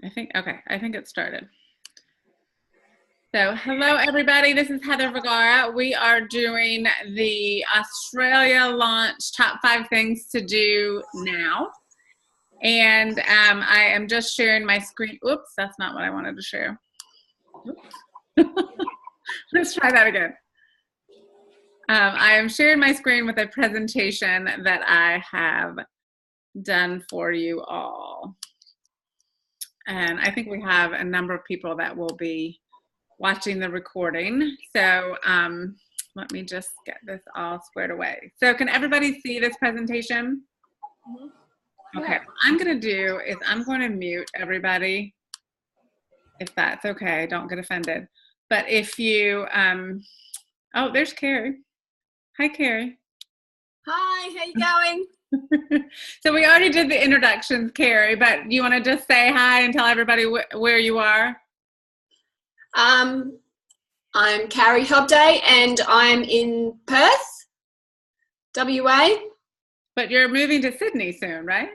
I think it started. So hello everybody, this is Heather Vergara. We are doing the Australia launch top 5 things to do now. And I am just sharing my screen. Oops, that's not what I wanted to share. Let's try that again. I am sharing my screen with a presentation that I have done for you all. And I think we have a number of people that will be watching the recording. So let me just get this all squared away. So can everybody see this presentation? Okay, what I'm gonna do is I'm going to mute everybody, if that's okay, don't get offended. But if you, oh, there's Carrie. Hi, Carrie. Hi, how you going? So we already did the introductions, Carrie, but you want to just say hi and tell everybody where you are? I'm Carrie Hobday and I'm in Perth, WA. But you're moving to Sydney soon, right?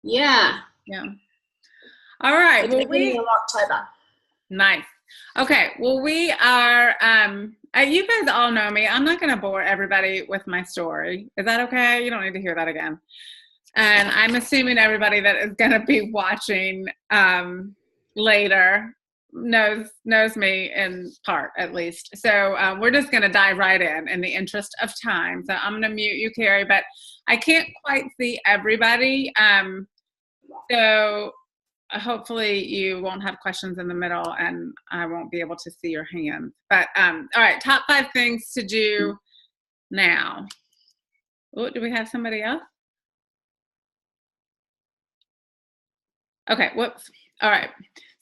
Yeah. Yeah. All right. Well, beginning of October. Nice. Okay. Well, we are, you guys all know me. I'm not going to bore everybody with my story. Is that okay? You don't need to hear that again. And I'm assuming everybody that is going to be watching later knows me in part, at least. So we're just going to dive right in the interest of time. So I'm going to mute you, Carrie, but I can't quite see everybody. So hopefully you won't have questions in the middle and I won't be able to see your hands. But all right, top 5 things to do now. Oh, do we have somebody else? Okay, whoops. All right.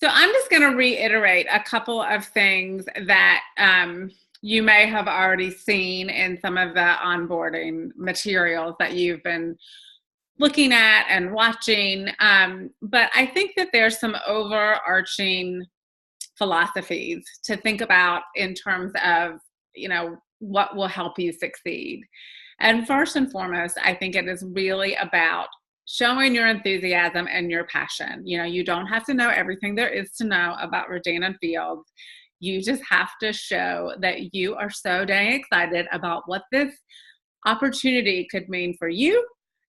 So I'm just going to reiterate a couple of things that you may have already seen in some of the onboarding materials that you've been looking at and watching. But I think that there's some overarching philosophies to think about in terms of, what will help you succeed. And first and foremost, I think it is really about showing your enthusiasm and your passion. You don't have to know everything there is to know about Rodan Fields. You just have to show that you are so dang excited about what this opportunity could mean for you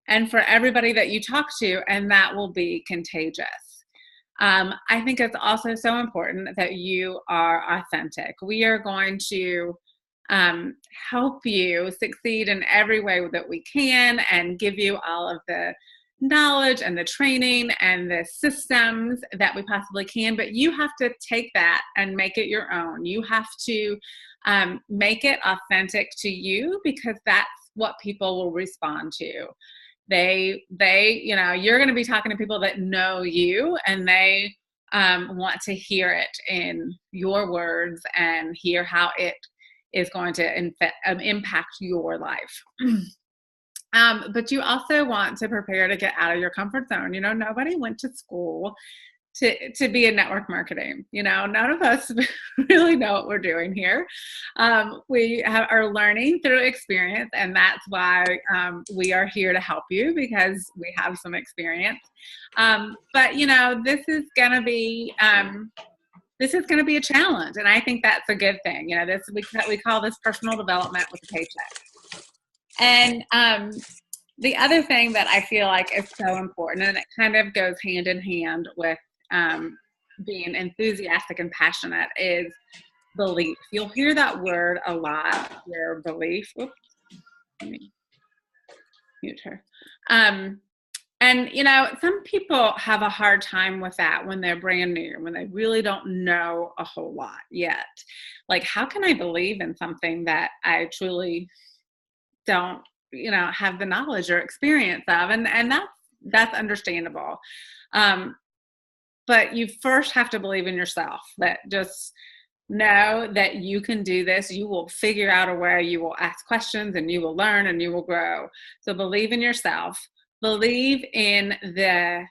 and for everybody that you talk to, and that will be contagious. I think it's also so important that you are authentic. We are going to help you succeed in every way that we can and give you all of the knowledge and the training and the systems that we possibly can, but you have to take that and make it your own. You have to make it authentic to you, because that's what people will respond to. You're going to be talking to people that know you, and they want to hear it in your words and hear how it is going to impact your life. But you also want to prepare to get out of your comfort zone. Nobody went to school to be in network marketing. None of us really know what we're doing here. We are learning through experience, and that's why we are here to help you, because we have some experience. But this is going to be a challenge, and I think that's a good thing. We call this personal development with a paycheck. And the other thing that I feel like is so important, and it kind of goes hand in hand with being enthusiastic and passionate, is belief. You'll hear that word a lot, your belief. Oops, let me mute her. And some people have a hard time with that when they're brand new, when they really don't know a whole lot yet. Like, how can I believe in something that I truly don't have the knowledge or experience of? And that's understandable. But you first have to believe in yourself, that just know that you can do this. You will figure out a way. You will ask questions and you will learn and you will grow. So believe in yourself. Believe in the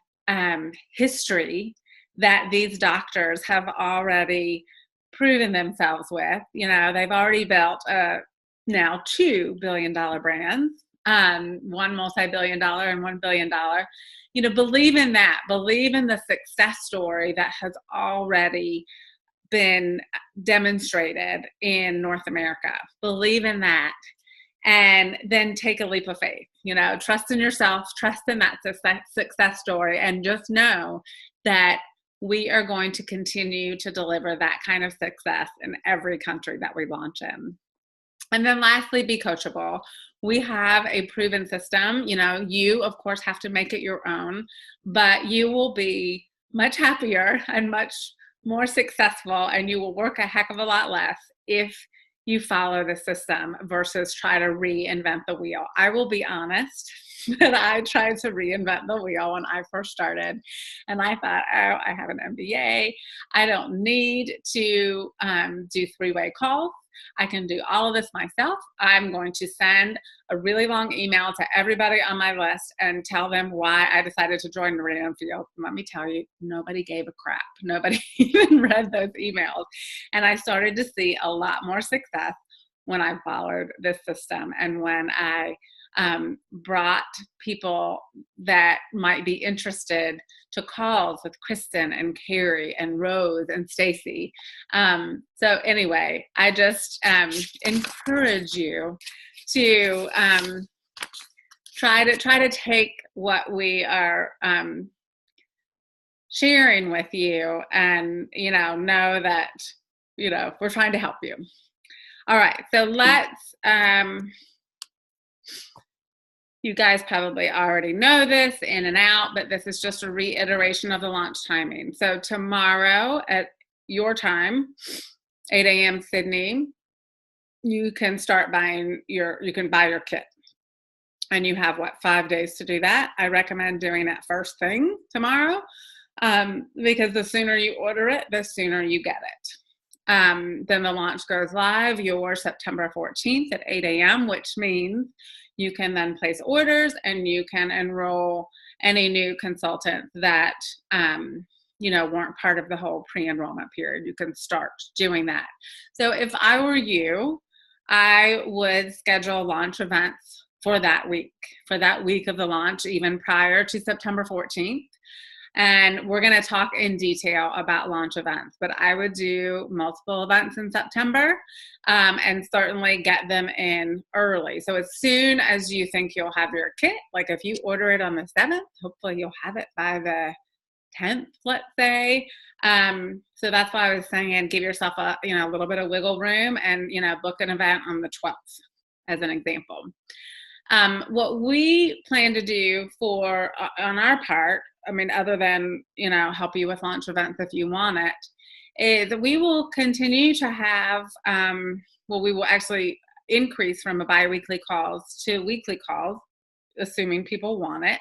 history that these doctors have already proven themselves with. They've already built now $2 billion brands. one multi-billion-dollar and $1 billion. Believe in that. Believe in the success story that has already been demonstrated in North America. Believe in that. And then take a leap of faith. Trust in yourself, trust in that success story, and just know that we are going to continue to deliver that kind of success in every country that we launch in. And then lastly, be coachable. We have a proven system. You, of course, have to make it your own, but you will be much happier and much more successful, and you will work a heck of a lot less if you follow the system versus try to reinvent the wheel. I will be honest that I tried to reinvent the wheel when I first started. And I thought, oh, I have an MBA. I don't need to do three-way calls. I can do all of this myself. I'm going to send a really long email to everybody on my list and tell them why I decided to join the Radiant Field. Let me tell you, nobody gave a crap. Nobody even read those emails. And I started to see a lot more success when I followed this system and when I brought people that might be interested to calls with Kristen and Carrie and Rose and Stacy. So anyway, I just encourage you to try to take what we are sharing with you and know that we're trying to help you. All right, so let's you guys probably already know this in and out, but this is just a reiteration of the launch timing. So tomorrow at your time, 8 a.m. Sydney, you can start buying you can buy your kit. And you have 5 days to do that. I recommend doing it first thing tomorrow because the sooner you order it, the sooner you get it. Then the launch goes live your September 14th at 8 a.m., which means you can then place orders and you can enroll any new consultants that, weren't part of the whole pre-enrollment period. You can start doing that. So if I were you, I would schedule launch events for that week of the launch, even prior to September 14th. And we're going to talk in detail about launch events, but I would do multiple events in September and certainly get them in early. So as soon as you think you'll have your kit, like if you order it on the 7th, hopefully you'll have it by the 10th, let's say. So that's why I was saying give yourself a little bit of wiggle room and book an event on the 12th as an example. What we plan to do on our part, other than, help you with launch events if you want it, is we will continue to have, we will actually increase from a biweekly calls to weekly calls, assuming people want it.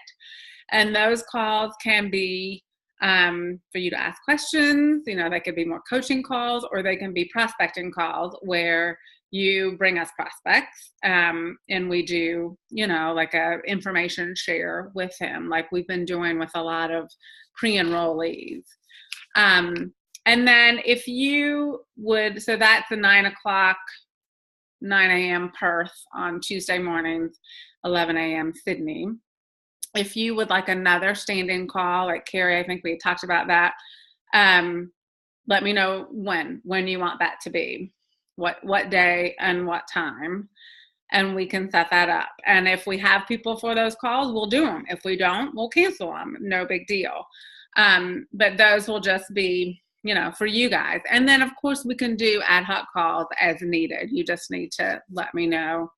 And those calls can be for you to ask questions, they could be more coaching calls, or they can be prospecting calls where you bring us prospects and we do, like a information share with him, like we've been doing with a lot of pre-enrollees. And then if you would, so that's the 9 a.m. Perth on Tuesday mornings, 11 a.m. Sydney. If you would like another standing call, like Carrie, I think we talked about that. Let me know when you want that to be. What day and what time, and we can set that up. And if we have people for those calls, we'll do them. If we don't, we'll cancel them. No big deal. But those will just be, for you guys. And then of course we can do ad hoc calls as needed. You just need to let me know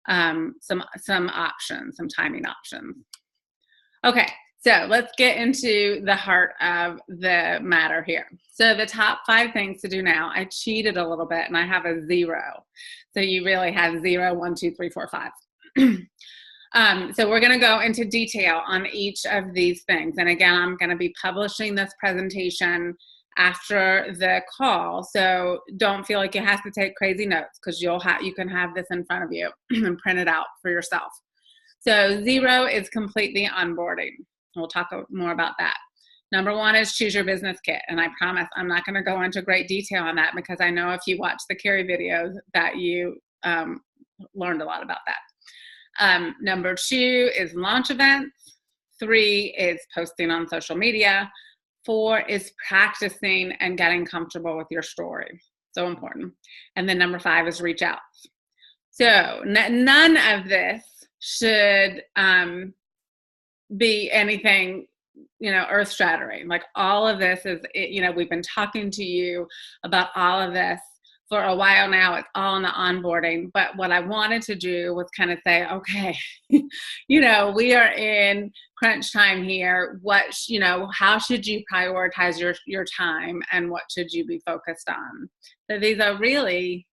some options, some timing options. Okay. So let's get into the heart of the matter here. So the top 5 things to do now, I cheated a little bit and I have a 0. So you really have 0, 1, 2, 3, 4, 5. So we're going to go into detail on each of these things. And again, I'm going to be publishing this presentation after the call. So don't feel like you have to take crazy notes because you can have this in front of you and print it out for yourself. So 0 is completely onboarding. We'll talk more about that. Number 1 is choose your business kit. And I promise I'm not going to go into great detail on that because I know if you watch the Carrie videos that you learned a lot about that. Number 2 is launch events. 3 is posting on social media. 4 is practicing and getting comfortable with your story. So important. And then number 5 is reach out. So none of this should be anything, earth shattering. Like all of this is, we've been talking to you about all of this for a while now. It's all in the onboarding. But what I wanted to do was kind of say, okay, we are in crunch time here. How should you prioritize your time, and what should you be focused on? So these are really,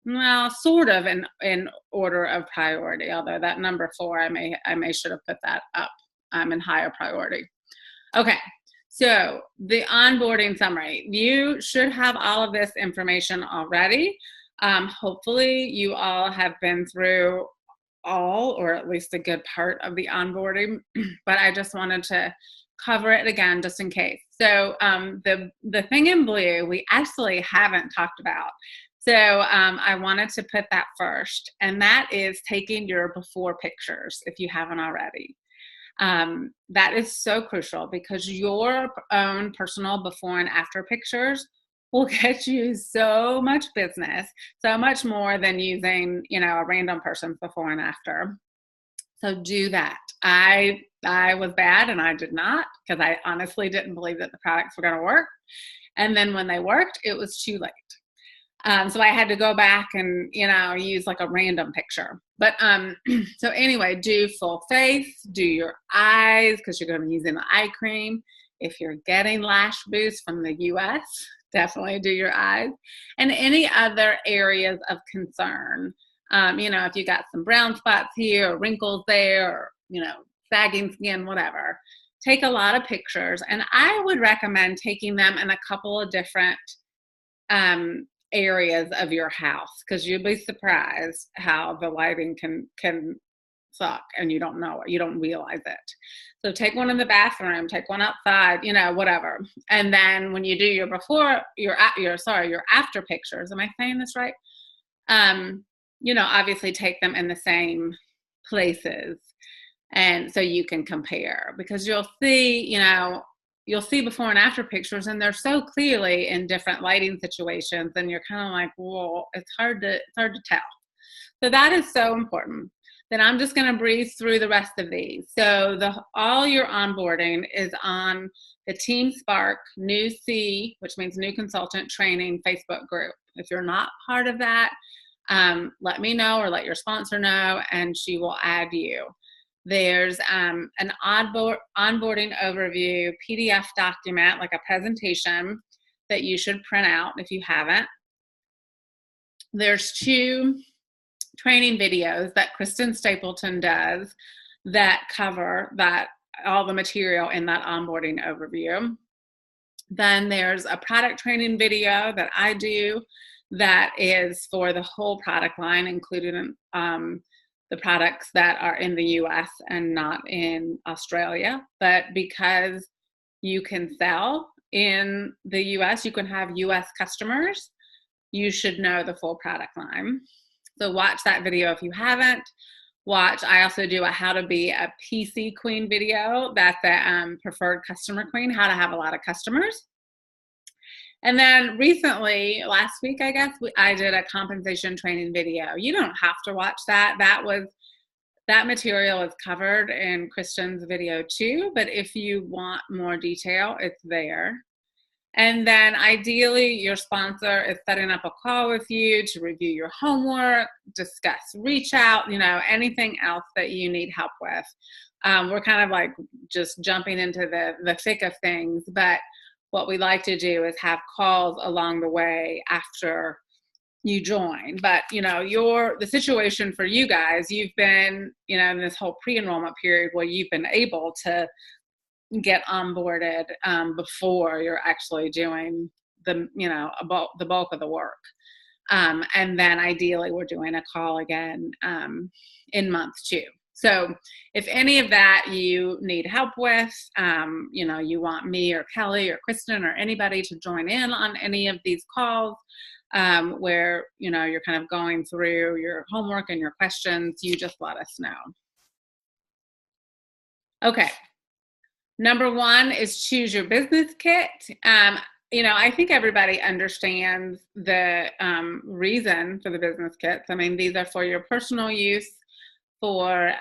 well, sort of in order of priority, although that number 4, I may should have put that up in higher priority. Okay, so the onboarding summary. You should have all of this information already. Hopefully you all have been through all, or at least a good part of the onboarding, but I just wanted to cover it again just in case. So the thing in blue we actually haven't talked about. So I wanted to put that first, and that is taking your before pictures if you haven't already. That is so crucial, because your own personal before and after pictures will get you so much business, so much more than using, a random person's before and after. So do that. I was bad, and I did not, because I honestly didn't believe that the products were going to work. And then when they worked, it was too late. So I had to go back and, use like a random picture. But so anyway, do full face, do your eyes, because you're going to be using the eye cream. If you're getting lash boost from the US, definitely do your eyes. And any other areas of concern. If you got some brown spots here, or wrinkles there, or, sagging skin, whatever. Take a lot of pictures. And I would recommend taking them in a couple of different areas of your house, because you'll be surprised how the lighting can suck, and you don't know it, you don't realize it. So take one in the bathroom, take one outside, whatever. And then when you do your before, your after pictures, am I saying this right? Obviously take them in the same places, and so you can compare, because you'll see before and after pictures, and they're so clearly in different lighting situations, and you're kind of like, well, it's hard to tell. So that is so important. Then I'm just going to breeze through the rest of these. So all your onboarding is on the Team Spark New C, which means New Consultant Training Facebook group. If you're not part of that, let me know, or let your sponsor know, and she will add you. There's an onboarding overview PDF document, like a presentation, that you should print out if you haven't. There's 2 training videos that Kristen Stapleton does that cover all the material in that onboarding overview. Then there's a product training video that I do that is for the whole product line, including the products that are in the US and not in Australia. But because you can sell in the US, you can have US customers, you should know the full product line. So watch that video if you haven't. I also do a how to be a PC queen video. That's a preferred customer queen, how to have a lot of customers. And then recently, last week, I guess, I did a compensation training video. You don't have to watch that. That material is covered in Kristen's video too, but if you want more detail, it's there. And then ideally, your sponsor is setting up a call with you to review your homework, discuss reach out, anything else that you need help with. We're kind of like just jumping into the thick of things, but what we like to do is have calls along the way after you join. But the situation for you guys, you've been in this whole pre-enrollment period where you've been able to get onboarded before you're actually doing the bulk of the work, and then ideally we're doing a call again in month 2. So if any of that you need help with, you want me or Kelly or Kristen or anybody to join in on any of these calls, where, you're kind of going through your homework and your questions, you just let us know. Okay. Number 1 is choose your business kit. I think everybody understands the reason for the business kits. I mean, these are for your personal use, for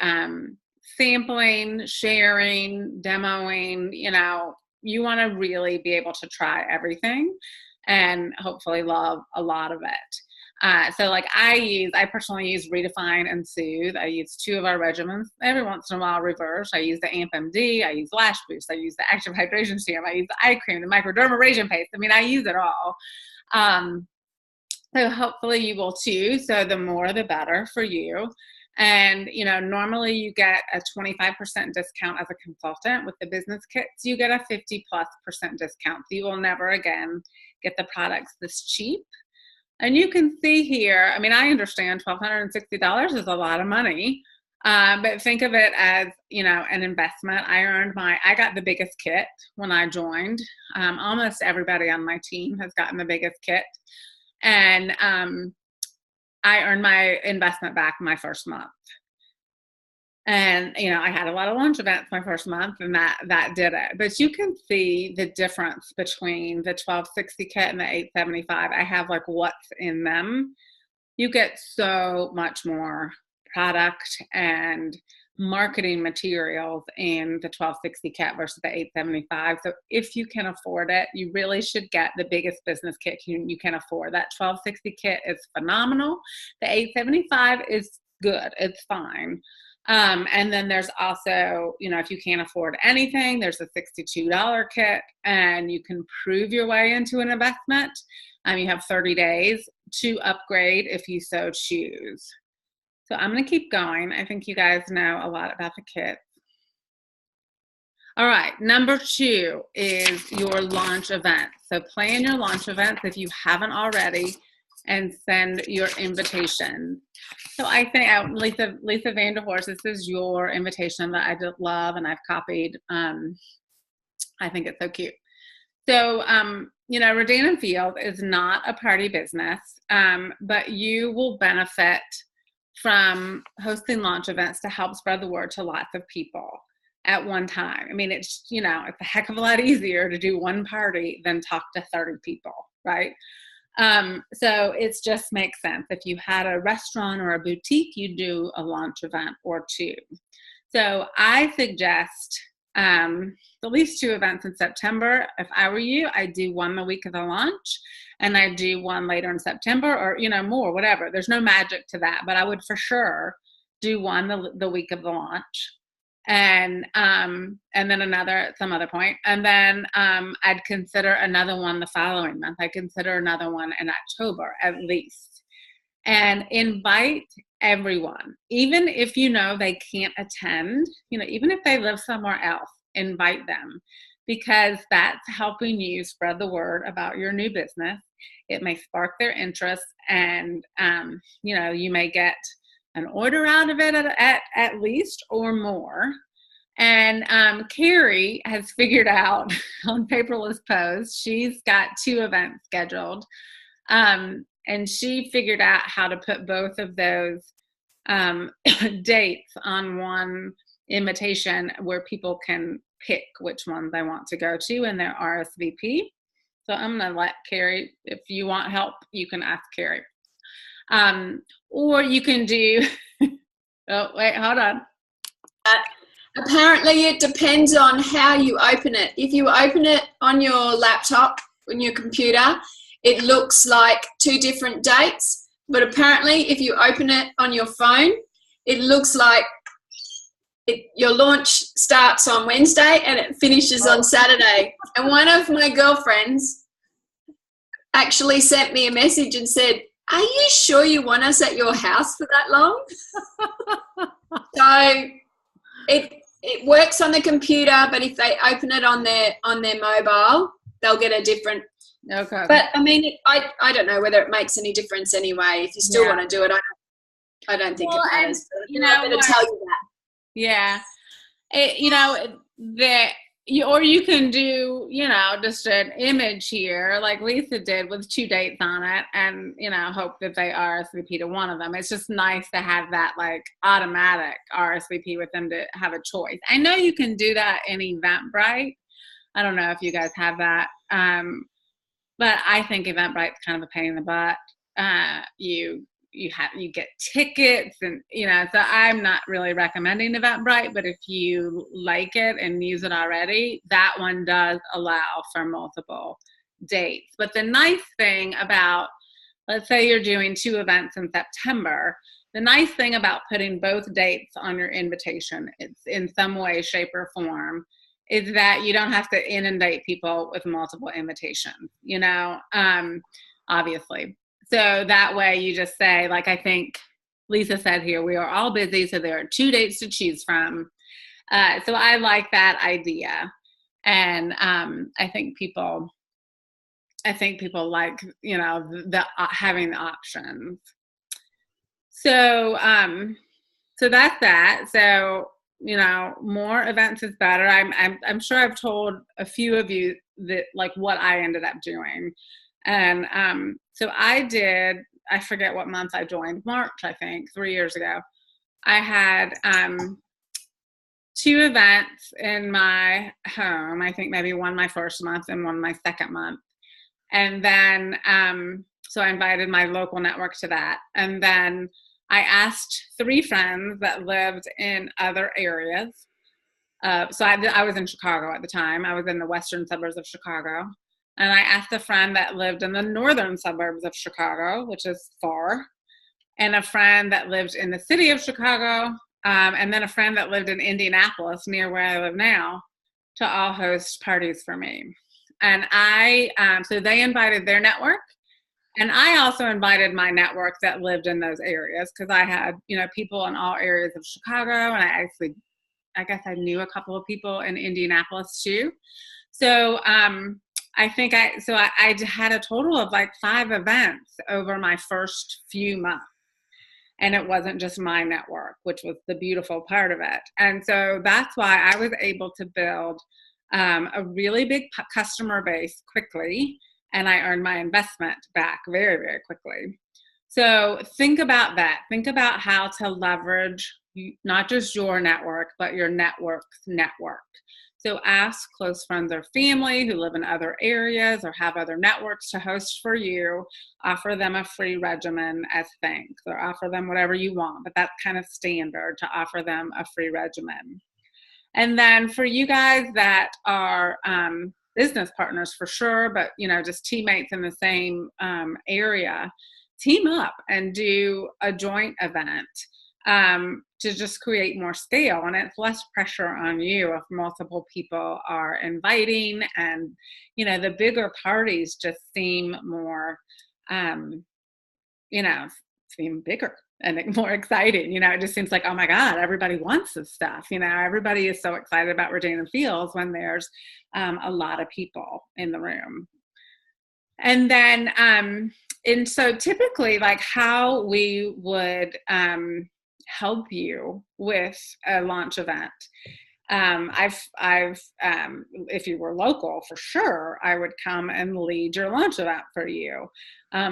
sampling, sharing, demoing. You want to really be able to try everything and hopefully love a lot of it. So like I personally use Redefine and Soothe. I use 2 of our regimens. Every once in a while, reverse. I use the Amp MD. I use Lash Boost. I use the Active Hydration Serum. I use the eye cream, the microdermabrasion paste. I mean, I use it all. So hopefully you will too. So the more, the better for you. And, normally you get a 25% discount as a consultant. With the business kits, you get a 50+% discount. So you will never again get the products this cheap. And you can see here, I mean, I understand $1,260 is a lot of money, but think of it as, an investment. I got the biggest kit when I joined. Almost everybody on my team has gotten the biggest kit. And I earned my investment back my first month. And, I had a lot of launch events my first month, and that did it. But you can see the difference between the 1260 kit and the 875. I have like what's in them. You get so much more product and marketing materials in the 1260 kit versus the 875. So if you can afford it, you really should get the biggest business kit you can afford. That 1260 kit is phenomenal. The 875 is good. It's fine. And then there's also, if you can't afford anything, there's a $62 kit, and you can prove your way into an investment. You have 30 days to upgrade if you so choose. So I'm going to keep going. I think you guys know a lot about the kit. All right. Number 2 is your launch event. So plan your launch events if you haven't already, and send your invitation. So I think Lisa Vanderhorst, this is your invitation that I just love, and I've copied. I think it's so cute. So, Rodan and Field is not a party business, but you will benefit from hosting launch events to help spread the word to lots of people at one time. I mean, it's a heck of a lot easier to do one party than talk to 30 people, right? So it just makes sense. If you had a restaurant or a boutique, you do a launch event or 2. So I suggest at least 2 events in September. If I were you, I'd do one the week of the launch, and I'd do one later in September, or more, whatever. There's no magic to that, but I would for sure do one the week of the launch. And then another at some other point. And then I'd consider another one the following month. I consider another one in October at least. And invite everyone, even if they can't attend, even if they live somewhere else, invite them, because that's helping you spread the word about your new business. It may spark their interest, and you may get an order out of it at least, or more. And Carrie has figured out on Paperless Post, she's got 2 events scheduled. And she figured out how to put both of those dates on one invitation, where people can pick which one they want to go to in their RSVP. So I'm going to let Carrie, if you want help, you can ask Carrie. Or you can do, oh, wait, hold on. Apparently it depends on how you open it. If you open it on your laptop, on your computer, it looks like 2 different dates. But apparently if you open it on your phone, it looks like your launch starts on Wednesday and it finishes on Saturday. And one of my girlfriends actually sent me a message and said, "Are you sure you want us at your house for that long?" So it works on the computer, but if they open it on their mobile, they'll get a different. Okay. But I mean, I don't know whether it makes any difference anyway. If you still want to do it, I don't think it matters. You know, I'm going to tell you that. Yeah. That you, or you can do, just an image here like Lisa did with 2 dates on it, and hope that they RSVP to one of them. It's just nice to have that like automatic RSVP with them to have a choice. I know you can do that in Eventbrite. I don't know if you guys have that, but I think Eventbrite's kind of a pain in the butt. You get tickets, and so I'm not really recommending Eventbrite, but if you like it and use it already, that one does allow for multiple dates. But the nice thing about, let's say you're doing 2 events in September, the nice thing about putting both dates on your invitation, it's in some way, shape, or form, is that you don't have to inundate people with multiple invitations, obviously. So that way you just say, like, I think Lisa said here, we are all busy, so there are 2 dates to choose from. So I like that idea. And I think people like, the having the options. So so that's that. So more events is better. I'm sure I've told a few of you that, like, what I ended up doing. And so I forget what month I joined, March, I think, 3 years ago. I had 2 events in my home. I think maybe one my first month and one my second month. And then, so I invited my local network to that. And then I asked 3 friends that lived in other areas. So I was in Chicago at the time. I was in the western suburbs of Chicago. And I asked a friend that lived in the northern suburbs of Chicago, which is far, and a friend that lived in the city of Chicago, and then a friend that lived in Indianapolis, near where I live now, to all host parties for me. And so they invited their network. And I also invited my network that lived in those areas, because I had, people in all areas of Chicago. And I guess I knew a couple of people in Indianapolis too. So I think I had a total of like 5 events over my first few months. And it wasn't just my network, which was the beautiful part of it. And so that's why I was able to build a really big customer base quickly, and I earned my investment back very, very quickly. So think about that. Think about how to leverage not just your network, but your network's network. So ask close friends or family who live in other areas or have other networks to host for you. Offer them a free regimen as thanks, or offer them whatever you want, but that's kind of standard, to offer them a free regimen. And then for you guys that are business partners for sure, but just teammates in the same area, team up and do a joint event to just create more scale. And it's less pressure on you if multiple people are inviting, and the bigger parties just seem more seem bigger and more exciting. It just seems like, oh my God, everybody wants this stuff. Everybody is so excited about Regina Fields when there's a lot of people in the room. And then, and so typically, like, how we would help you with a launch event. If you were local, for sure, I would come and lead your launch event for you.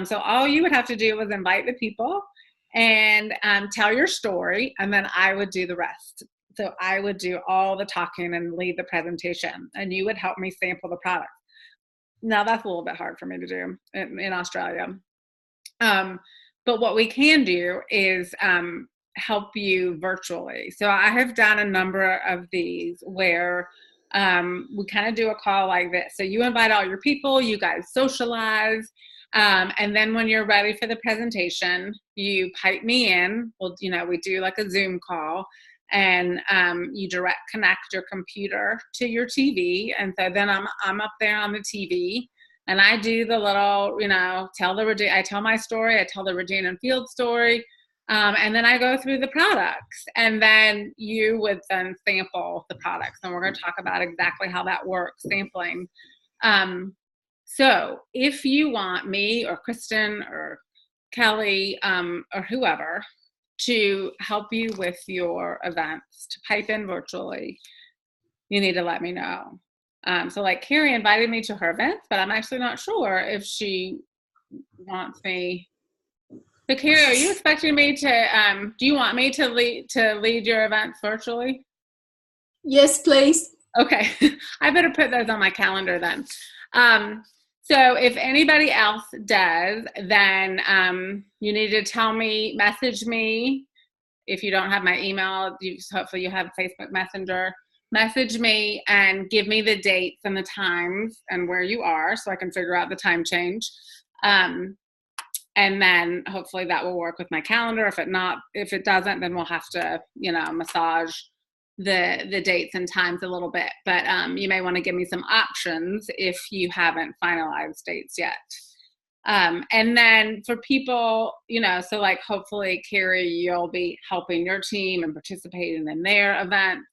So all you would have to do was invite the people and tell your story, and then I would do the rest. So I would do all the talking and lead the presentation, and you would help me sample the product. Now that's a little bit hard for me to do in Australia. But what we can do is help you virtually. So I have done a number of these where we kind of do a call like this. So you invite all your people, you guys socialize, and then when you're ready for the presentation, you pipe me in. Well, we do like a Zoom call, and you direct connect your computer to your TV. And so then I'm up there on the TV, and I do the little, I tell my story, I tell the Regina Fields story, and then I go through the products, and then you would then sample the products, and we're going to talk about exactly how that works, sampling. So if you want me or Kristen or Kelly or whoever to help you with your events, to pipe in virtually, you need to let me know. So like Carrie invited me to her events, but I'm actually not sure if she wants me. So Carrie, are you expecting me to, do you want me to lead your events virtually? Yes, please. Okay, I better put those on my calendar then. So if anybody else does, then you need to tell me, message me. If you don't have my email, hopefully you have Facebook Messenger. Message me and give me the dates and the times and where you are so I can figure out the time change. And then hopefully that will work with my calendar. If it doesn't, then we'll have to, massage the dates and times a little bit. But you may want to give me some options if you haven't finalized dates yet. And then for people, so like hopefully Carrie, you'll be helping your team and participating in their events.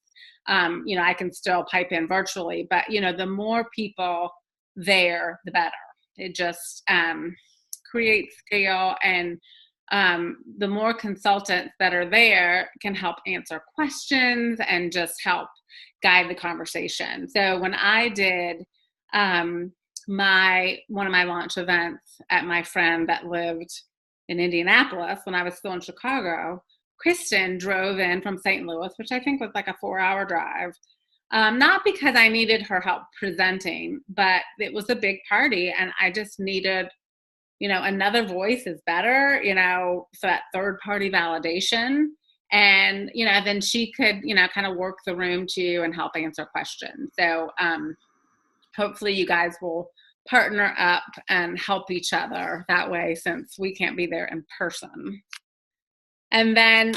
I can still pipe in virtually, but the more people there, the better. It just creates scale, and the more consultants that are there can help answer questions and just help guide the conversation. So when I did one of my launch events at my friend that lived in Indianapolis when I was still in Chicago, Kristen drove in from St. Louis, which I think was like a 4-hour drive. Not because I needed her help presenting, but it was a big party and I just needed, another voice is better, so that third party validation. And, then she could, kind of work the room too and help answer questions. So hopefully you guys will partner up and help each other that way, since we can't be there in person. And then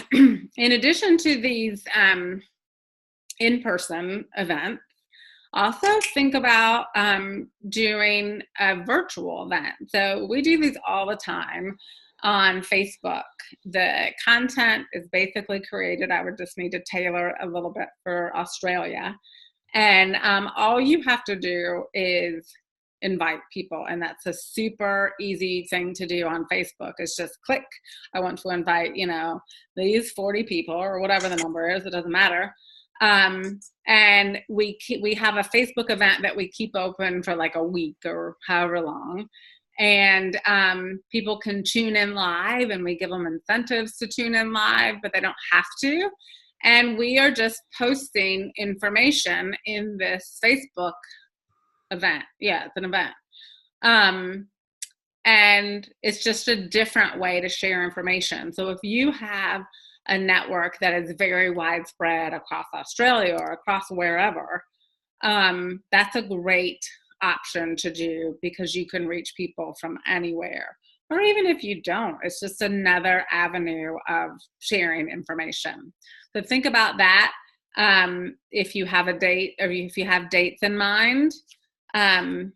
in addition to these in-person events, also think about doing a virtual event. So we do these all the time on Facebook. The content is basically created. I would just need to tailor a little bit for Australia. And all you have to do is invite people. And that's a super easy thing to do on Facebook. It's just click, I want to invite, these 40 people or whatever the number is, it doesn't matter. And we have a Facebook event that we keep open for like a week or however long. And people can tune in live, and we give them incentives to tune in live, but they don't have to. And we are just posting information in this Facebook event. Yeah, it's an event. And it's just a different way to share information. So if you have a network that is very widespread across Australia or across wherever, that's a great option to do, because you can reach people from anywhere. Or even if you don't, it's just another avenue of sharing information. So think about that. If you have a date, or if you have dates in mind, send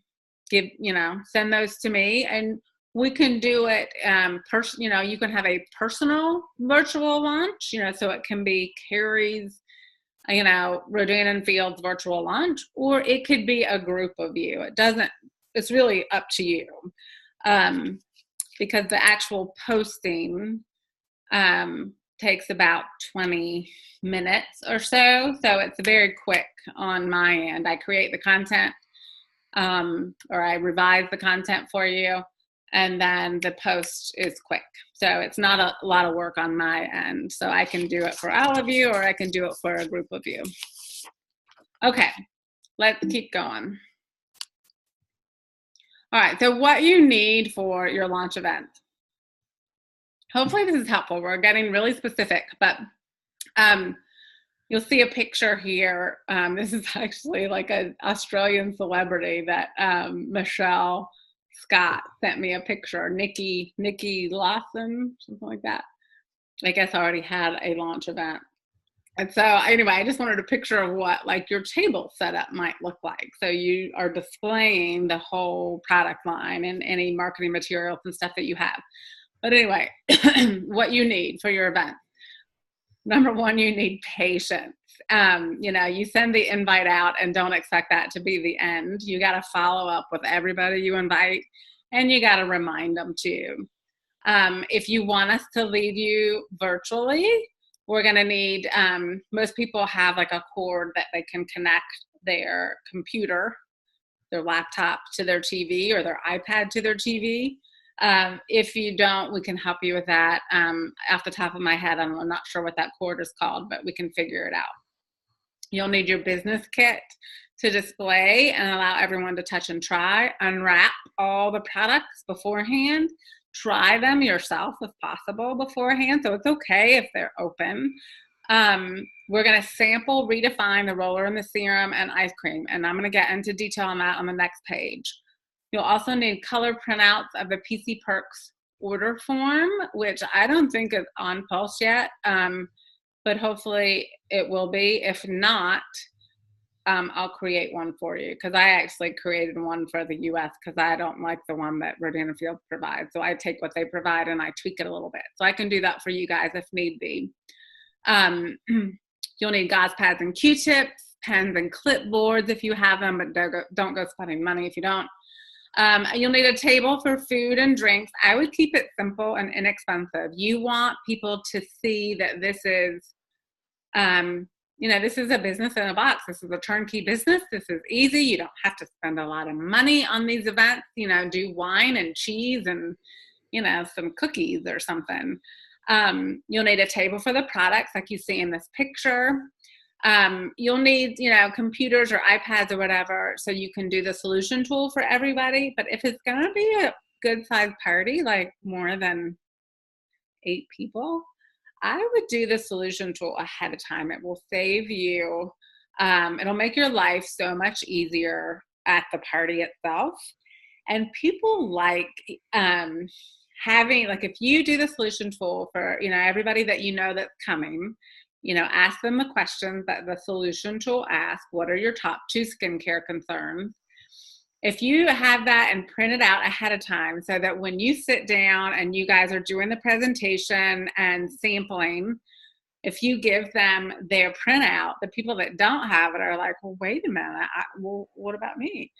those to me, and we can do it you can have a personal virtual launch, so it can be Carrie's, Rodan and Fields virtual launch, or it could be a group of you. It's really up to you. Because the actual posting takes about 20 minutes or so. So it's very quick on my end. I create the content, or I revise the content for you, and then the post is quick. So it's not a lot of work on my end. So I can do it for all of you, or I can do it for a group of you. Okay, let's keep going. All right, so what you need for your launch event. Hopefully this is helpful. We're getting really specific, but you'll see a picture here. This is actually like an Australian celebrity that Michelle Scott sent me a picture. Nikki Lawson, something like that. I guess I already had a launch event. And so anyway, I just wanted a picture of what like your table setup might look like. So you are displaying the whole product line and any marketing materials and stuff that you have. But anyway, what you need for your event. Number one, you need patience. You send the invite out and don't expect that to be the end. You got to follow up with everybody you invite, and you got to remind them too. If you want us to lead you virtually, we're going to need, most people have like a cord that they can connect their computer, their laptop to their TV, or their iPad to their TV. If you don't, we can help you with that. Off the top of my head, I'm not sure what that cord is called, but we can figure it out. You'll need your business kit to display and allow everyone to touch and try. Unwrap all the products beforehand. Try them yourself if possible beforehand, so it's okay if they're open. We're going to sample, redefine the roller and the serum and ice cream, and I'm going to get into detail on that on the next page. You'll also need color printouts of the PC Perks order form, which I don't think is on Pulse yet, but hopefully it will be. If not, I'll create one for you, because I actually created one for the US because I don't like the one that Rodina Fields provides. So I take what they provide and I tweak it a little bit. So I can do that for you guys if need be. You'll need gauze pads and Q-tips, pens and clipboards if you have them, but don't go spending money if you don't. You'll need a table for food and drinks. I would keep it simple and inexpensive. You want people to see that this is, this is a business in a box. This is a turnkey business. This is easy. You don't have to spend a lot of money on these events. Do wine and cheese and, some cookies or something. You'll need a table for the products like you see in this picture. You'll need, computers or iPads or whatever, so you can do the solution tool for everybody. But if it's going to be a good sized party, like more than 8 people, I would do the solution tool ahead of time. It will save you. It'll make your life so much easier at the party itself. And people like having, like, if you do the solution tool for, everybody that that's coming, ask them the questions that the solution tool asks. What are your top 2 skincare concerns? If you have that and print it out ahead of time, so that when you sit down and you guys are doing the presentation and sampling, if you give them their printout, the people that don't have it are like, well, wait a minute, well, what about me?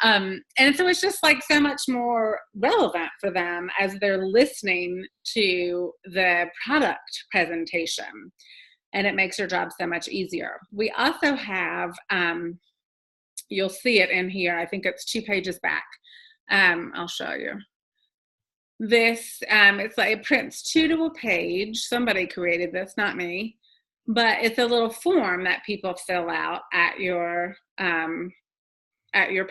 And so it's just like so much more relevant for them as they're listening to the product presentation. And it makes your job so much easier. We also have, you'll see it in here. I think it's 2 pages back. I'll show you. This, it's like it prints 2 to a page. Somebody created this, not me. But it's a little form that people fill out at your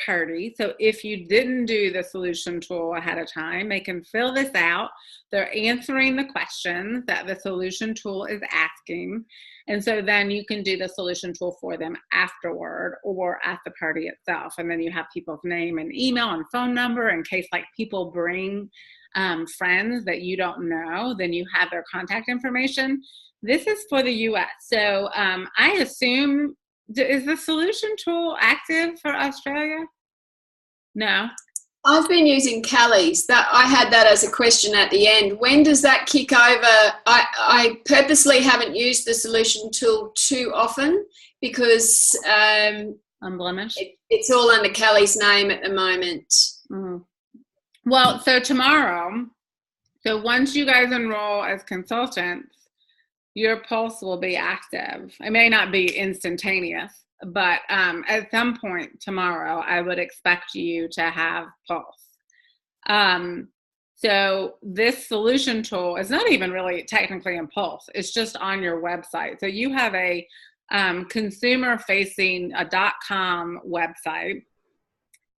party. So if you didn't do the solution tool ahead of time, they can fill this out. They're answering the questions that the solution tool is asking. And so then you can do the solution tool for them afterward or at the party itself. And then you have people's name and email and phone number in case like people bring friends that you don't know, then you have their contact information. This is for the US. So I assume, is the solution tool active for Australia? No. I've been using Callie's. That I had that as a question at the end. When does that kick over? I purposely haven't used the solution tool too often because Unblemished. It's all under Callie's name at the moment. Mm. Well, so tomorrow, so once you guys enroll as consultants, your pulse will be active. It may not be instantaneous, but at some point tomorrow, I would expect you to have pulse. So this solution tool is not even really technically in Pulse. It's just on your website. So you have a consumer-facing .com website,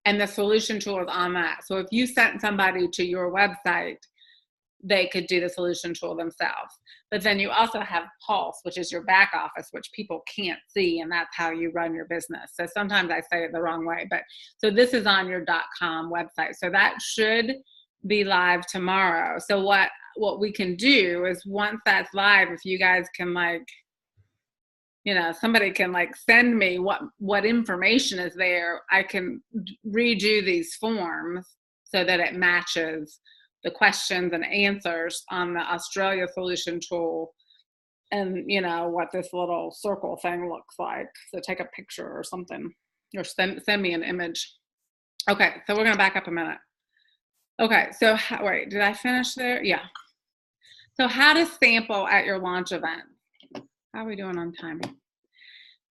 and the solution tool is on that. So if you sent somebody to your website, they could do the solution tool themselves. But then you also have Pulse, which is your back office, which people can't see, and that's how you run your business. So sometimes I say it the wrong way, but so this is on your .com website. So that should be live tomorrow. So what we can do is once that's live, if you guys can somebody can send me what information is there, I can redo these forms so that it matches the questions and answers on the Australia solution tool and what this little circle thing looks like. So take a picture or something or send me an image. Okay, so we're gonna back up a minute. Okay, so wait, did I finish there? Yeah. So how to sample at your launch event. How are we doing on time?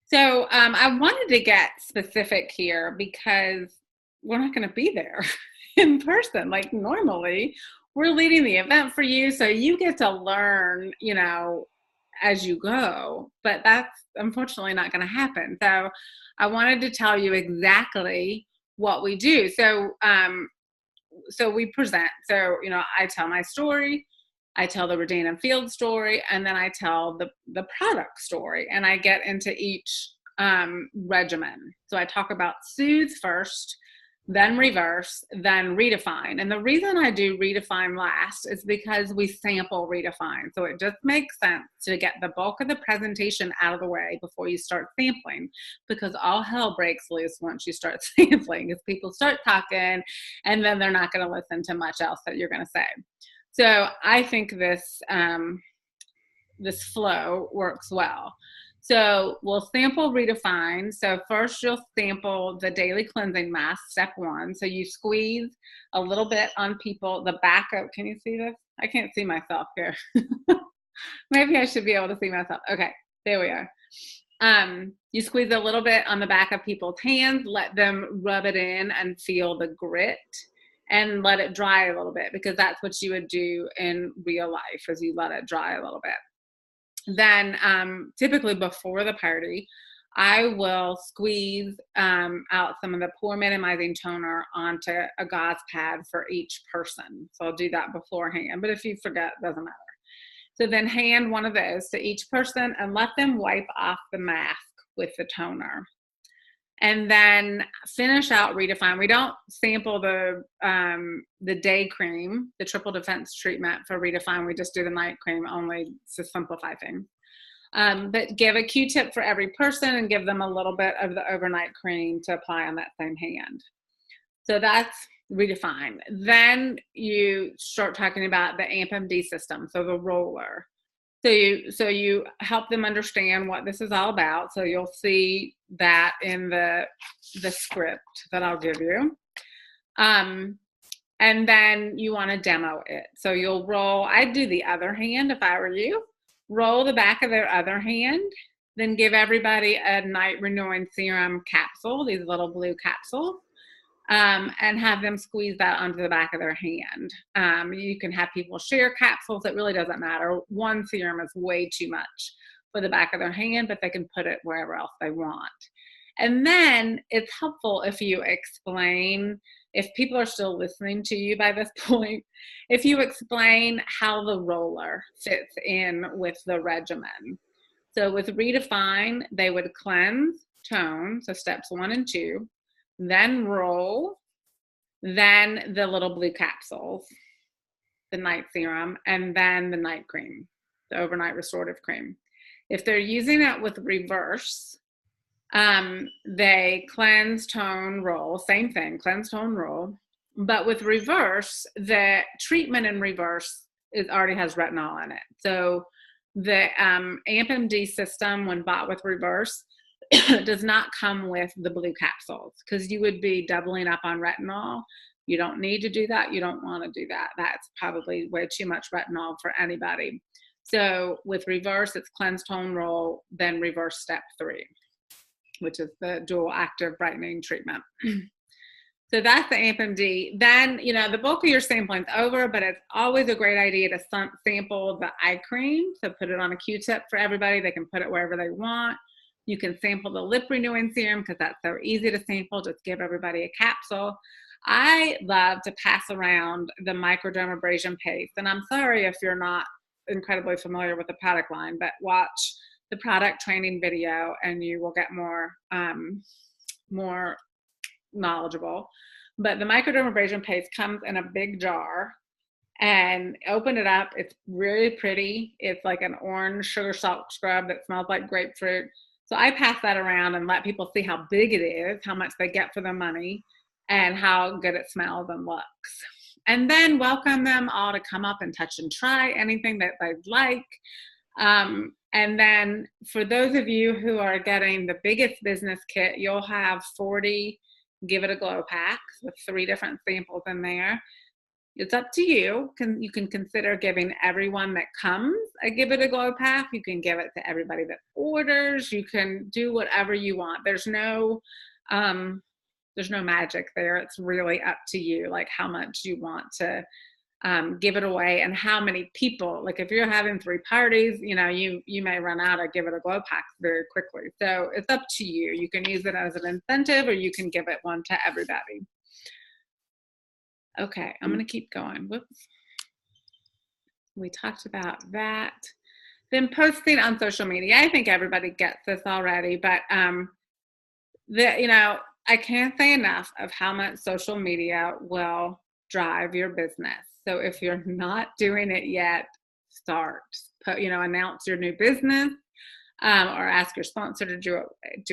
So I wanted to get specific here because we're not going to be there in person like normally. We're leading the event for you, so you get to learn, as you go. But that's unfortunately not going to happen. So I wanted to tell you exactly what we do. So we present. So I tell my story. I tell the Redeem and Field story, and then I tell the product story, and I get into each regimen. So I talk about soothe first, then reverse, then redefine. And the reason I do redefine last is because we sample redefine. So it just makes sense to get the bulk of the presentation out of the way before you start sampling, because all hell breaks loose once you start sampling, as people start talking and then they're not going to listen to much else that you're going to say. So I think this flow works well. So we'll sample redefine. So first you'll sample the daily cleansing mask, step 1. So you squeeze a little bit on people, the back of, can you see this? I can't see myself here. Maybe I should be able to see myself. Okay, there we are. You squeeze a little bit on the back of people's hands, let them rub it in and feel the grit, and let it dry a little bit, because that's what you would do in real life, is you let it dry a little bit. Then typically before the party, I will squeeze out some of the pore minimizing toner onto a gauze pad for each person. So I'll do that beforehand, but if you forget, it doesn't matter. So then hand one of those to each person and let them wipe off the mask with the toner. And then finish out redefine. We don't sample the day cream, the triple defense treatment for redefine. We just do the night cream only to simplify things. But give a Q-tip for every person and give them a little bit of the overnight cream to apply on that same hand. So that's redefine. Then you start talking about the AMP-MD system, so the roller. So you help them understand what this is all about. So you'll see that in the script that I'll give you. And then you want to demo it. So you'll roll, I'd do the other hand if I were you. Roll the back of their other hand, then give everybody a night renewing serum capsule, these little blue capsules. And have them squeeze that onto the back of their hand. You can have people share capsules. It really doesn't matter. One serum is way too much for the back of their hand, but they can put it wherever else they want. And then it's helpful if you explain, if people are still listening to you by this point, if you explain how the roller fits in with the regimen. So with redefine, they would cleanse, tone, so steps 1 and 2, then roll, then the little blue capsules, the night serum, and then the night cream, the overnight restorative cream. If they're using it with reverse, they cleanse, tone, roll, same thing, cleanse, tone, roll. But with reverse, the treatment in reverse already has retinol in it. So the AMP-MD system, when bought with reverse, does not come with the blue capsules, because you would be doubling up on retinol. You don't need to do that. You don't want to do that. That's probably way too much retinol for anybody. So with reverse, it's cleanse, tone, roll, then reverse step 3, which is the dual active brightening treatment. So that's the AMP-MD. Then, the bulk of your sampling is over, but it's always a great idea to sample the eye cream. So put it on a Q-tip for everybody. They can put it wherever they want. You can sample the lip renewing serum because that's so easy to sample. Just give everybody a capsule. I love to pass around the microdermabrasion paste. And I'm sorry if you're not incredibly familiar with the product line, but watch the product training video and you will get more knowledgeable. But the microdermabrasion paste comes in a big jar, and open it up. It's really pretty. It's like an orange sugar salt scrub that smells like grapefruit. So I pass that around and let people see how big it is, how much they get for their money, and how good it smells and looks. And then welcome them all to come up and touch and try anything that they'd like. And then for those of you who are getting the biggest business kit, you'll have 40 Give It a Glow packs with 3 different samples in there. It's up to you. You can consider giving everyone that comes a Give It a Glow pack. You can give it to everybody that orders. You can do whatever you want. There's no magic there. It's really up to you, like how much you want to give it away and how many people. Like if you're having 3 parties, you may run out of Give It a Glow packs very quickly. So it's up to you. You can use it as an incentive, or you can give it one to everybody. Okay, I'm going to keep going. Whoops. We talked about that. Then posting on social media. I think everybody gets this already, but I can't say enough of how much social media will drive your business. So if you're not doing it yet, start. Announce your new business, or ask your sponsor to do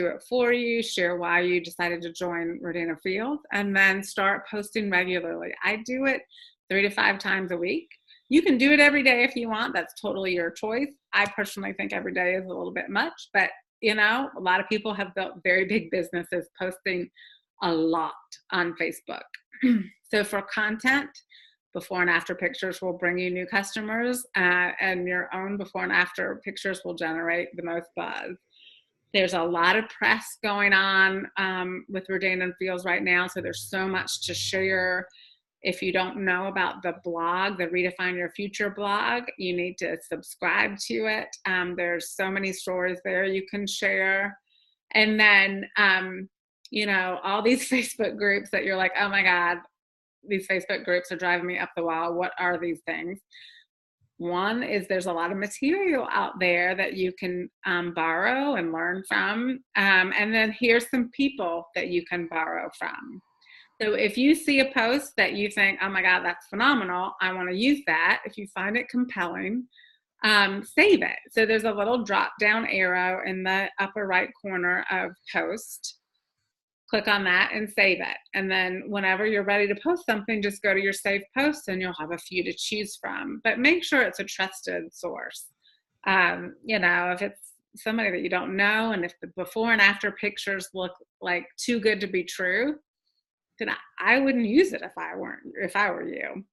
it for you. Share why you decided to join Rodina Fields, and then start posting regularly. I do it 3 to 5 times a week. You can do it every day if you want. That's totally your choice. I personally think every day is a little bit much, but a lot of people have built very big businesses posting a lot on Facebook. So for content, before and after pictures will bring you new customers, and your own before and after pictures will generate the most buzz. There's a lot of press going on with Rodina Fields right now, so there's so much to share. If you don't know about the blog, the Redefine Your Future blog, you need to subscribe to it. There's so many stories there you can share. And then, all these Facebook groups that you're like, oh my God, these Facebook groups are driving me up the wall. What are these things? One is there's a lot of material out there that you can borrow and learn from. And then here's some people that you can borrow from. So if you see a post that you think, oh my God, that's phenomenal, I want to use that. If you find it compelling, save it. So there's a little drop down arrow in the upper right corner of post. Click on that and save it. And then whenever you're ready to post something, just go to your saved posts and you'll have a few to choose from. But make sure it's a trusted source. If it's somebody that you don't know, and if the before and after pictures look like too good to be true, then I wouldn't use it if I were you.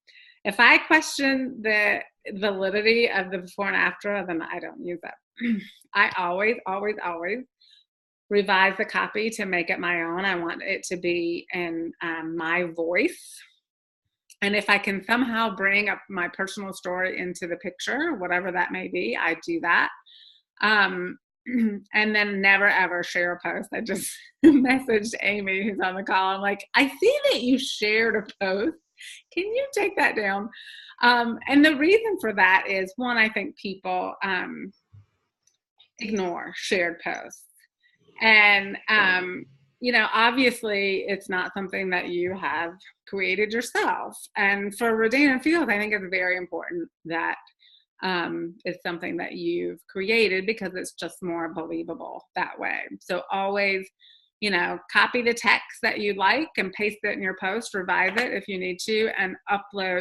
If I question the validity of the before and after, then I don't use it. I always revise the copy to make it my own. I want it to be in my voice. And if I can somehow bring up my personal story into the picture, whatever that may be, I do that. And then never ever share a post. I just messaged Amy, who's on the call. I'm like, I see that you shared a post. Can you take that down? And the reason for that is, one, I think people ignore shared posts. And, obviously it's not something that you have created yourself. And for Rodina Fields, I think it's very important that it's something that you've created, because it's just more believable that way. So always, copy the text that you like and paste it in your post, revise it if you need to, and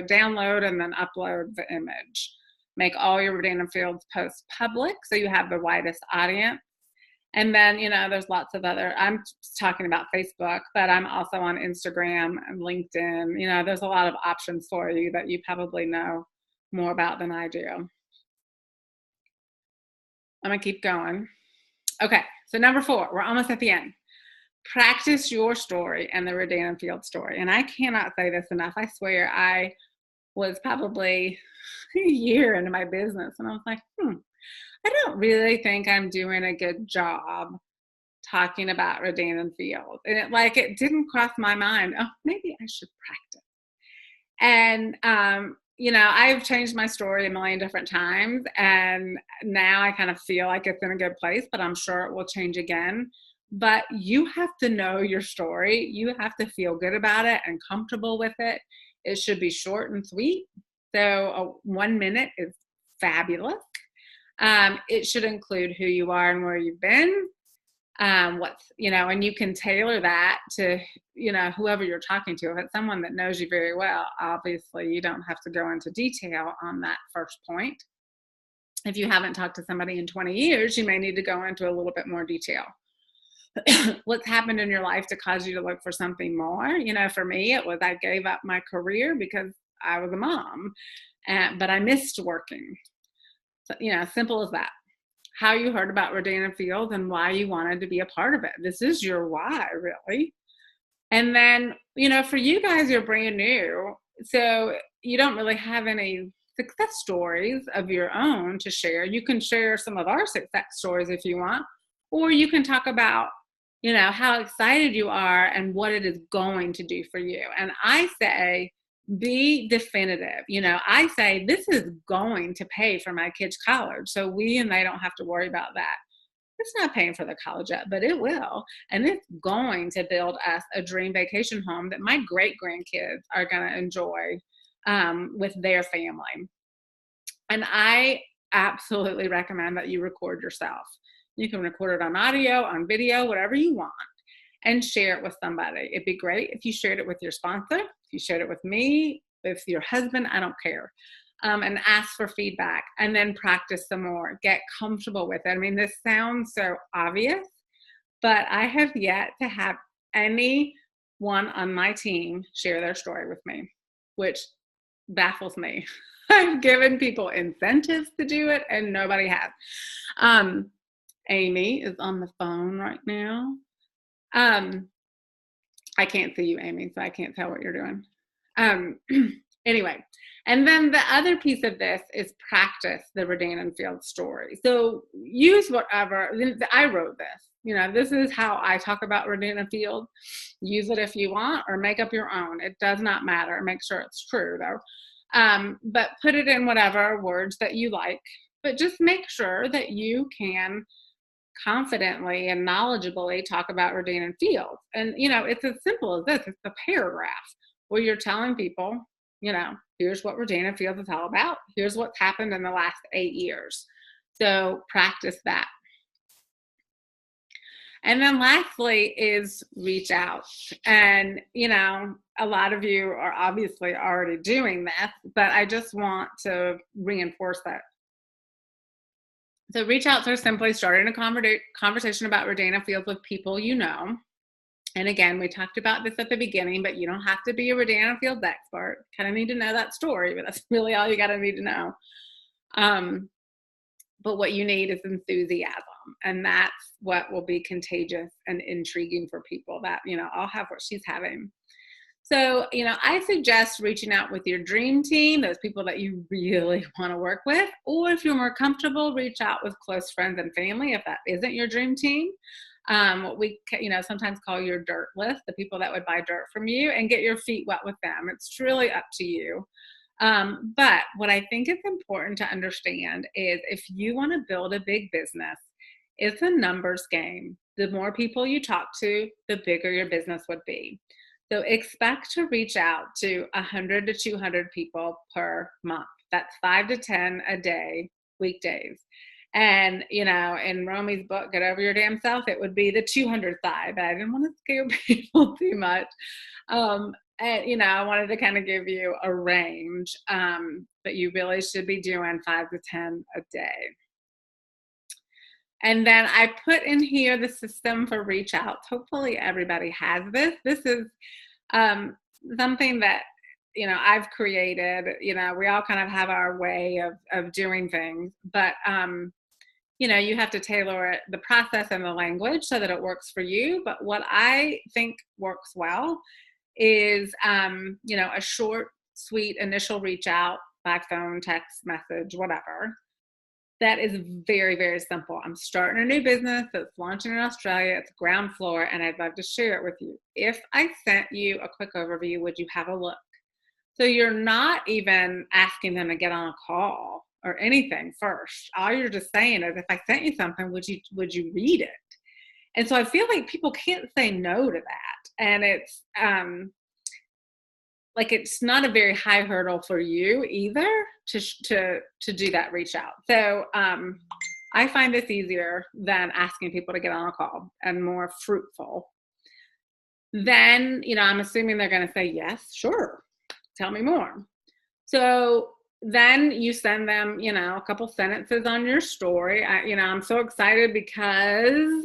download and then upload the image. Make all your Rodina Fields posts public so you have the widest audience. And then, there's lots of I'm talking about Facebook, but I'm also on Instagram and LinkedIn. There's a lot of options for you that you probably know more about than I do. I'm going to keep going. Okay, so number 4, we're almost at the end. Practice your story and the Rodina Fields story. And I cannot say this enough. I swear, I was probably a year into my business, and I was like, I don't really think I'm doing a good job talking about Rodina Fields. And it didn't cross my mind, oh, maybe I should practice. And, I've changed my story a million different times, and now I kind of feel like it's in a good place, but I'm sure it will change again. But you have to know your story. You have to feel good about it and comfortable with it. It should be short and sweet. So 1 minute is fabulous. It should include who you are and where you've been. And you can tailor that to, whoever you're talking to. If it's someone that knows you very well, obviously you don't have to go into detail on that first point. If you haven't talked to somebody in 20 years, you may need to go into a little bit more detail. What's happened in your life to cause you to look for something more? For me, it was I gave up my career because I was a mom, but I missed working. So, simple as that. How you heard about Rodana Fields and why you wanted to be a part of it. This is your why, really. And then, for you guys, you're brand new. So you don't really have any success stories of your own to share. You can share some of our success stories if you want, or you can talk about, how excited you are and what it is going to do for you. And I say, be definitive. I say this is going to pay for my kids' college. So we and they don't have to worry about that. It's not paying for the college yet, but it will. And it's going to build us a dream vacation home that my great grandkids are going to enjoy with their family. And I absolutely recommend that you record yourself. You can record it on audio, on video, whatever you want, and share it with somebody. It'd be great if you shared it with your sponsor, if you shared it with me, with your husband, I don't care. And ask for feedback, and then practice some more. Get comfortable with it. I mean, this sounds so obvious, but I have yet to have anyone on my team share their story with me, which baffles me. I've given people incentives to do it, and nobody has. Amy is on the phone right now. I can't see you, Amy, so I can't tell what you're doing. Anyway, and then the other piece of this is practice the Rodana Fields story. So use whatever. I wrote this. This is how I talk about Rodana Fields. Use it if you want, or make up your own. It does not matter. Make sure it's true, though. But put it in whatever words that you like. But just make sure that you can confidently and knowledgeably talk about Rodana Fields. And, it's as simple as this. It's a paragraph where you're telling people, here's what Rodana Fields is all about. Here's what's happened in the last 8 years. So practice that. And then lastly is reach out. And, a lot of you are obviously already doing this, but I just want to reinforce that. So reach outs are simply starting a conversation about Rodana Fields with people you know. And again, we talked about this at the beginning, but you don't have to be a Rodana Fields expert. Kind of need to know that story, but that's really all you got to need to know. But what you need is enthusiasm, and that's what will be contagious and intriguing for people that, I'll have what she's having. So, I suggest reaching out with your dream team, those people that you really want to work with, or if you're more comfortable, reach out with close friends and family if that isn't your dream team. What we, sometimes call your dirt list, the people that would buy dirt from you, and get your feet wet with them. It's really up to you. But what I think is important to understand is if you want to build a big business, it's a numbers game. The more people you talk to, the bigger your business would be. So expect to reach out to 100 to 200 people per month. That's 5 to 10 a day, weekdays. And, in Romy's book, Get Over Your Damn Self, it would be the 200 side, but I didn't want to scare people too much. And, I wanted to kind of give you a range, but you really should be doing 5 to 10 a day. And then I put in here the system for reach outs. Hopefully everybody has this. This is something that, I've created. We all kind of have our way of doing things, but, you have to tailor it, the process and the language so that it works for you. But what I think works well is, a short, sweet initial reach out by phone, text message, whatever. That is very, very simple. I'm starting a new business that's launching in Australia. It's ground floor, and I'd love to share it with you. If I sent you a quick overview, would you have a look? So you're not even asking them to get on a call or anything first. All you're just saying is, if I sent you something, would you read it? And so I feel like people can't say no to that. And it's it's not a very high hurdle for you either to do that reach out. So I find this easier than asking people to get on a call, and more fruitful. Then, I'm assuming they're going to say, yes, sure. Tell me more. So then you send them, a couple sentences on your story. I'm so excited because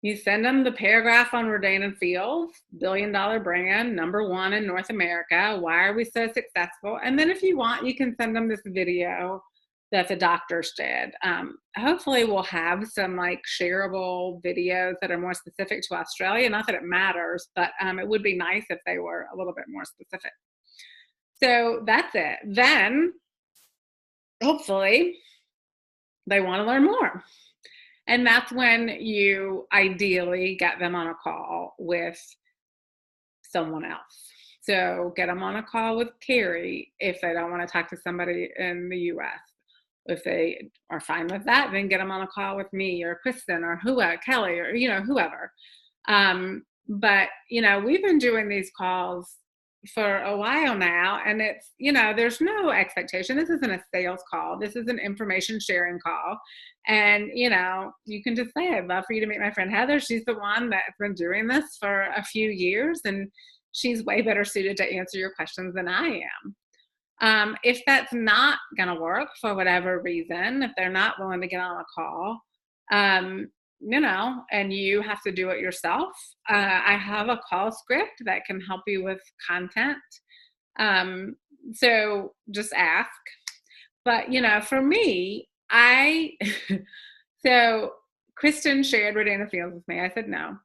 You send them the paragraph on Rodan and Fields, billion-dollar brand, #1 in North America. Why are we so successful? And then if you want, you can send them this video that the doctors did. Hopefully we'll have some like shareable videos that are more specific to Australia. Not that it matters, but it would be nice if they were a little bit more specific. So that's it. Then hopefully they want to learn more. And that's when you ideally get them on a call with someone else. So get them on a call with Carrie if they don't want to talk to somebody in the US. If they are fine with that, then get them on a call with me or Kristen or whoever, Kelly or, whoever. But, we've been doing these calls for a while now, and it's, there's no expectation. This isn't a sales call. This is an information sharing call. And, you can just say, I'd love for you to meet my friend Heather. She's the one that's been doing this for a few years, and she's way better suited to answer your questions than I am. If that's not going to work for whatever reason, if they're not willing to get on a call, and you have to do it yourself, I have a call script that can help you with content. So just ask. But, for me, so Kristen shared Rodan Fields with me. I said no.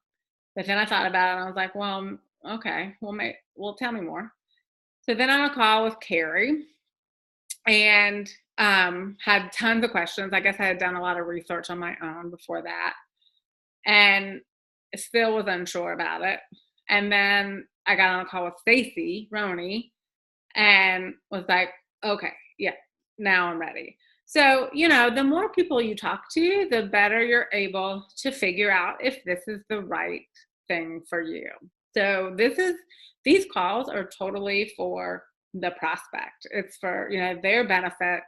But then I thought about it and I was like, well, okay, well, tell me more. So then on a call with Carrie and had tons of questions. I guess I had done a lot of research on my own before that and still was unsure about it. And then I got on a call with Stacy Roney and was like, okay, yeah, now I'm ready. So, the more people you talk to, the better you're able to figure out if this is the right thing for you. So these calls are totally for the prospect. It's for, their benefit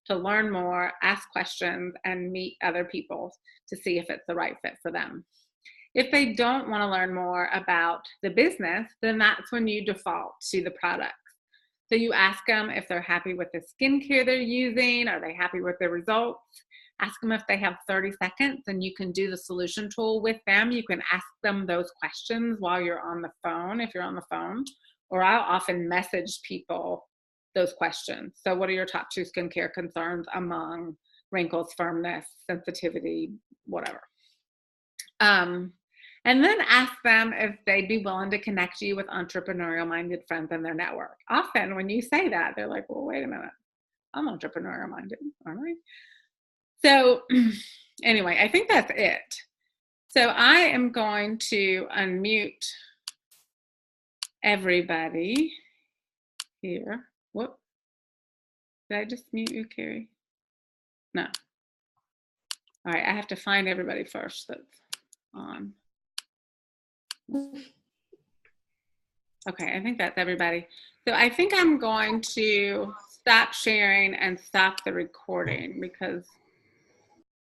to learn more, ask questions, and meet other people to see if it's the right fit for them. If they don't want to learn more about the business, then that's when you default to the products. So you ask them if they're happy with the skincare they're using. Are they happy with the results? Ask them if they have 30 seconds and you can do the solution tool with them. You can ask them those questions while you're on the phone, if you're on the phone, or I'll often message people those questions. So what are your top 2 skincare concerns among wrinkles, firmness, sensitivity, whatever? And then ask them if they'd be willing to connect you with entrepreneurial-minded friends in their network. Often when you say that, they're like, well, wait a minute, I'm entrepreneurial-minded, aren't I? So anyway, I think that's it. So I am going to unmute everybody here. Whoop. Did I just mute you, Carrie? No. All right, I have to find everybody first that's on. Okay, I think that's everybody. So I think I'm going to stop sharing and stop the recording because